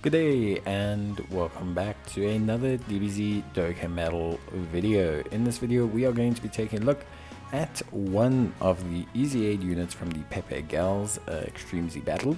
Good day and welcome back to another DBZ Dokkan Battle video. In this video we are going to be taking a look at one of the Easy Aid units from the Pepe Gals Extreme Z Battle.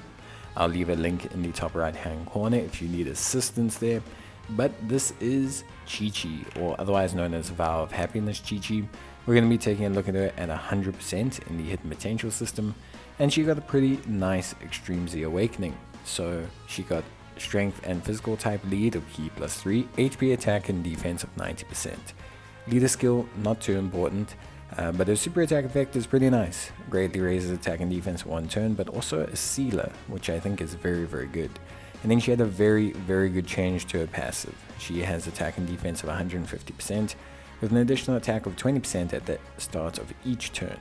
I'll leave a link in the top right hand corner if you need assistance there. But this is Chi-Chi, or otherwise known as Vow of Happiness Chi-Chi. We're going to be taking a look at her at 100% in the hidden potential system, and she got a pretty nice Extreme Z Awakening. So she got Strength and Physical type lead of Ki +3, HP attack and defense of 90%. Leader skill, not too important, but her super attack effect is pretty nice. Greatly raises attack and defense 1 turn, but also a sealer, which I think is very good. And then she had a very good change to her passive. She has attack and defense of 150%, with an additional attack of 20% at the start of each turn.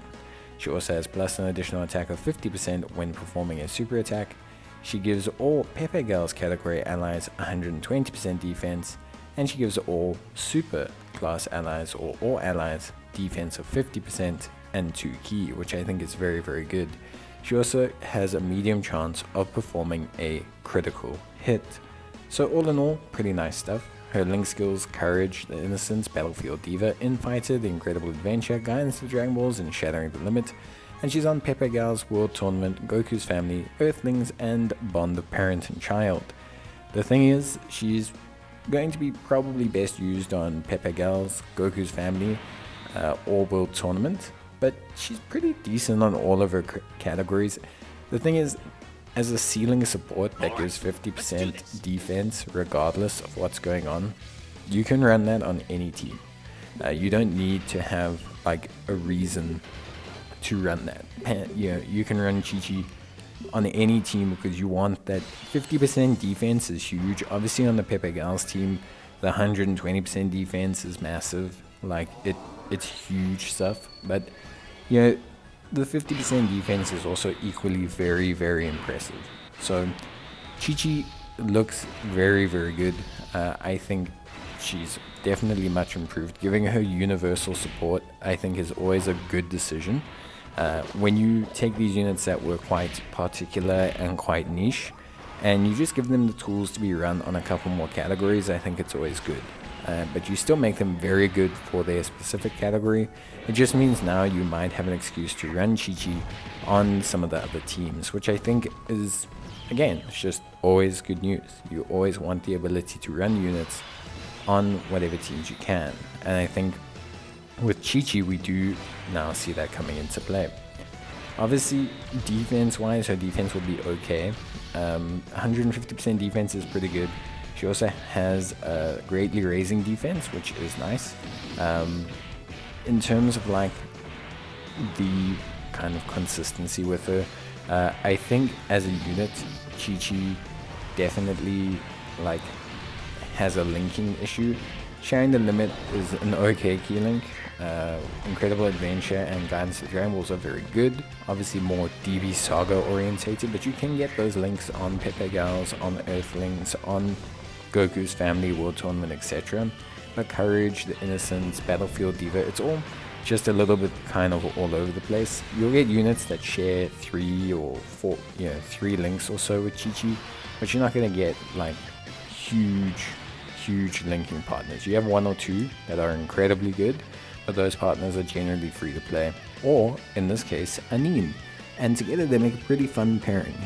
She also has plus an additional attack of 50% when performing a super attack. She gives all Pepe Gals category allies 120% defense, and she gives all super class allies or all allies defense of 50% and 2 ki, which I think is very good. She also has a medium chance of performing a critical hit. So all in all, pretty nice stuff. Her link skills: Courage, the Innocence, Battlefield Diva, Infighter, the Incredible Adventure, Guidance to Dragon Balls, and Shattering the Limit. And she's on Pepe Gals World Tournament, Goku's Family, Earthlings, and Bond of Parent and Child. The thing is, she's going to be probably best used on Pepe Gals, Goku's Family, or World Tournament, but she's pretty decent on all of her categories. The thing is, as a ceiling support that gives 50% defense regardless of what's going on, you can run that on any team. You don't need to have like a reason to run that. You can run Chi-Chi on any team because you want that 50% defense is huge. Obviously on the Pepe Gals team, the 120% defense is massive. Like it's huge stuff. But the 50% defense is also equally very impressive. So Chi-Chi looks very good. I think she's definitely much improved. Giving her universal support, I think, is always a good decision. When you take these units that were quite particular and quite niche, and you just give them the tools to be run on a couple more categories, I think it's always good. But you still make them very good for their specific category. It just means now you might have an excuse to run Chi-Chi on some of the other teams, which I think is, again, it's just always good news. You always want the ability to run units on whatever teams you can. And I think with Chi-Chi, we do now see that coming into play. Obviously, defense-wise, her defense will be okay. 150% defense is pretty good. She also has greatly raising defense, which is nice. In terms of like the kind of consistency with her, I think as a unit, Chi-Chi definitely like has a linking issue. Sharing the Limit is an okay key link. Incredible Adventure and Guidance to Dragon Balls are very good. Obviously more DB Saga orientated, but you can get those links on Pepe Gals, on Earthlings, on Goku's Family, World Tournament, etc. But Courage, the Innocence, Battlefield Diva, it's all just a little bit kind of all over the place. You'll get units that share 3 or 4, 3 links or so with Chi-Chi, but you're not going to get like huge linking partners. You have 1 or 2 that are incredibly good, but those partners are generally free to play, or in this case, Anine. And together they make a pretty fun pairing.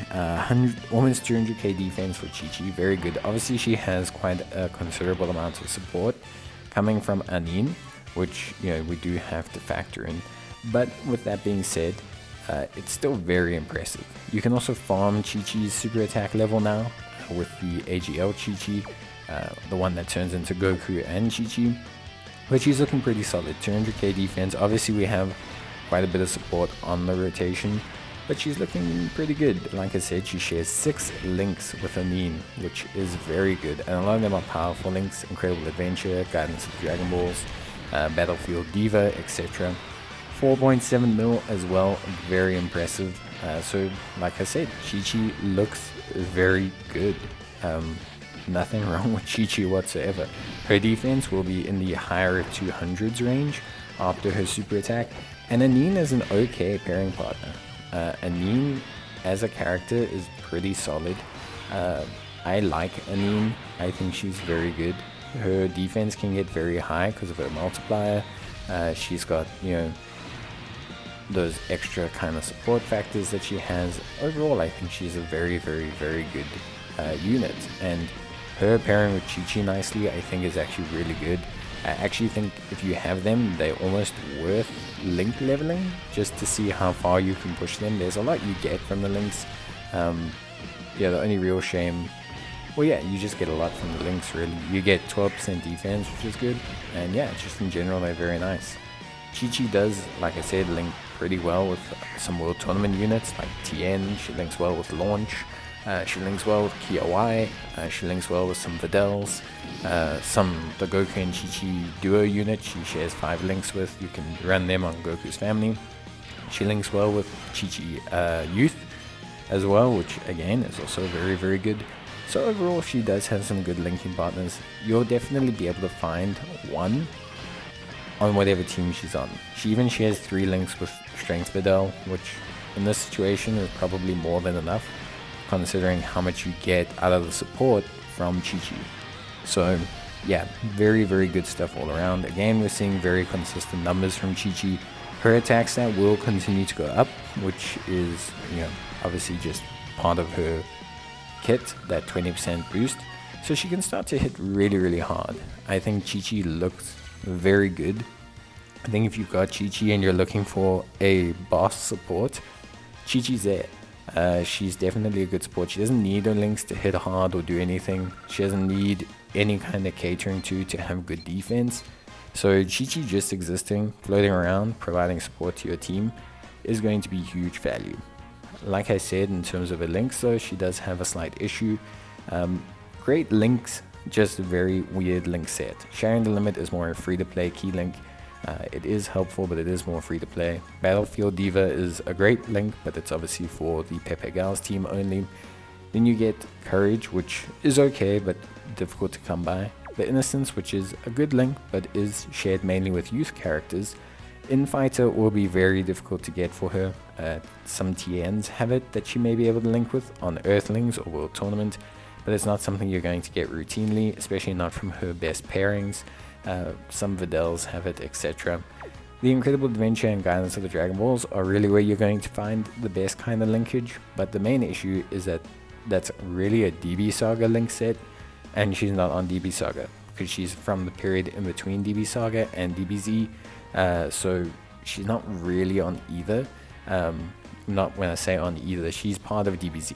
Almost 200k defense for Chi-Chi, very good. Obviously she has quite a considerable amount of support coming from Anine, which we do have to factor in. But with that being said, it's still very impressive. You can also farm Chi-Chi's super attack level now with the AGL Chi-Chi, the one that turns into Goku and Chi-Chi. But she's looking pretty solid. 200k defense. Obviously we have quite a bit of support on the rotation, but she's looking pretty good. Like I said, she shares 6 links with Anine, which is very good, and a lot of them are powerful links: Incredible Adventure, Guidance of Dragon Balls, Battlefield Diva, etc. 4.7 mil as well, very impressive. So like I said, Chi-Chi looks very good. Nothing wrong with Chi-Chi whatsoever. Her defense will be in the higher 200s range after her super attack, and Anine is an okay pairing partner. Anine as a character is pretty solid. I like Anine. I think she's very good. Her defense can get very high because of her multiplier. She's got, those extra kind of support factors that she has. Overall, I think she's a very, very, very good unit. And her pairing with Chi-Chi nicely, I think is actually really good. I actually think if you have them, they're almost worth link leveling just to see how far you can push them. There's a lot you get from the links. The only real shame, you just get a lot from the links really. You get 12% defense, which is good, and just in general they're very nice. Chi-Chi does, like I said, link pretty well with some World Tournament units like Tien. She links well with Launch. She links well with Kiawai. She links well with some Videls. The Goku and Chi-Chi duo unit she shares 5 links with. You can run them on Goku's family. She links well with Chi-Chi Youth as well, which again is also very, very good. So overall, she does have some good linking partners. You'll definitely be able to find one on whatever team she's on. She even shares 3 links with Strength Videl, which in this situation is probably more than enough, considering how much you get out of the support from Chi-Chi. So very, very good stuff all around. Again, we're seeing very consistent numbers from Chi-Chi. Her attack stat will continue to go up, which is, obviously just part of her kit, that 20% boost. So she can start to hit really, really hard. I think Chi-Chi looks very good. I think if you've got Chi-Chi and you're looking for a boss support, Chi-Chi's there. She's definitely a good support. She doesn't need her links to hit hard or do anything. She doesn't need any kind of catering to have good defense. So Chi-Chi just existing, floating around, providing support to your team is going to be huge value. Like I said, in terms of her links though, she does have a slight issue. Great links, just a very weird link set. Sharing the Limit is more a free-to-play key link. It is helpful, but it is more free-to-play. Battlefield Diva is a great link, but it's obviously for the Pepe Gals team only. Then you get Courage, which is okay, but difficult to come by. The Innocence, which is a good link, but is shared mainly with youth characters. Infighter will be very difficult to get for her. Some TNs have it that she may be able to link with on Earthlings or World Tournament, but it's not something you're going to get routinely, especially not from her best pairings. Some Videls have it, etc. The Incredible Adventure and Guidance of the Dragon Balls are really where you're going to find the best kind of linkage, but the main issue is that that's really a DB Saga link set, and she's not on DB Saga because she's from the period in between DB Saga and DBZ. So she's not really on either. Not when I say on either, she's part of DBZ.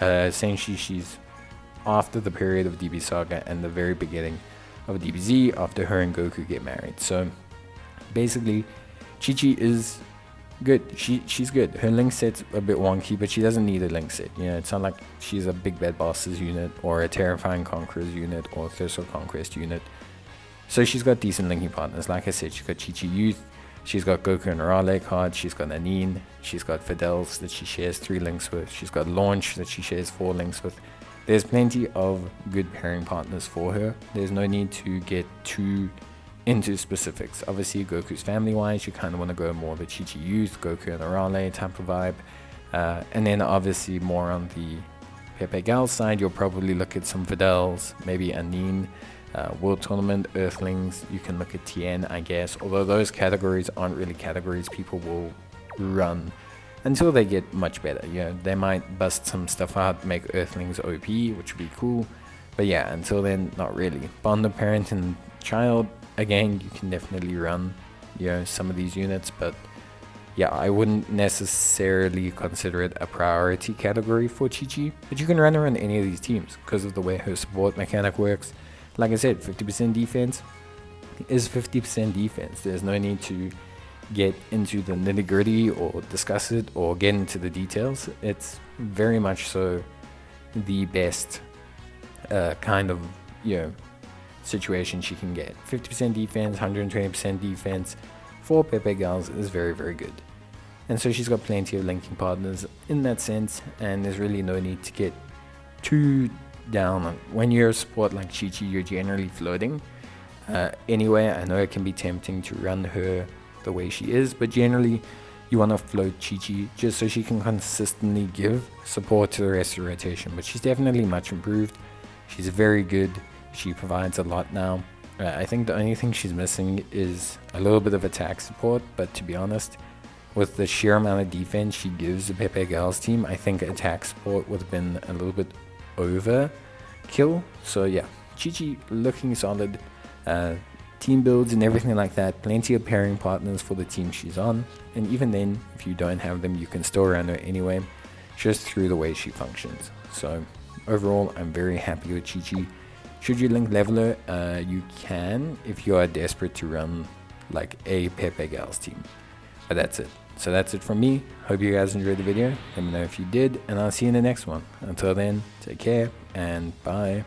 Essentially, she's after the period of DB Saga and the very beginning of DBZ after her and Goku get married. So basically, Chi-Chi is good. She's good. Her link set's a bit wonky, but she doesn't need a link set. It's not like she's a Big Bad Bosses unit or a Terrifying Conquerors unit or Thirst Conquest unit. So she's got decent linking partners. Like I said, she's got Chi-Chi Youth, she's got Goku and Raleigh cards, she's got Anine, she's got Fidels that she shares 3 links with, she's got Launch that she shares 4 links with. There's plenty of good pairing partners for her. There's no need to get too into specifics. Obviously, Goku's family-wise, you kind of want to go more the Chi-Chi Youth, Goku and Raleigh type of vibe. And then obviously more on the Pepe Gal side, you'll probably look at some Fidels, maybe Anine, World Tournament, Earthlings. You can look at Tien, I guess, although those categories aren't really categories people will run until they get much better. They might bust some stuff out, make Earthlings OP, which would be cool, but until then, not really. Bond of Parent and Child, again, you can definitely run some of these units, but I wouldn't necessarily consider it a priority category for Chi-Chi, but you can run her on any of these teams because of the way her support mechanic works. Like I said, 50% defense is 50% defense. There's no need to get into the nitty-gritty or discuss it or get into the details. It's very much so the best kind of situation she can get. 50% defense, 120% defense for Pepe Gals is very, very good. And so she's got plenty of linking partners in that sense, and there's really no need to get too down on. When you're a support like Chi-Chi, you're generally floating. Anyway, I know it can be tempting to run her the way she is, but generally you want to float Chi-Chi just so she can consistently give support to the rest of the rotation. But she's definitely much improved. She's very good. She provides a lot now. I think the only thing she's missing is a little bit of attack support, but to be honest, with the sheer amount of defense she gives the Pepe Gals team, I think attack support would have been a little bit overkill. So yeah, Chi-Chi looking solid. Team builds and everything like that, plenty of pairing partners for the team she's on, and even then, if you don't have them, you can still run her anyway, just through the way she functions. So overall, I'm very happy with Chi-Chi. Should you link level her, you can if you are desperate to run like a Pepe Gals team. But that's it. So that's it from me. Hope you guys enjoyed the video. Let me know if you did, and I'll see you in the next one. Until then, take care and bye.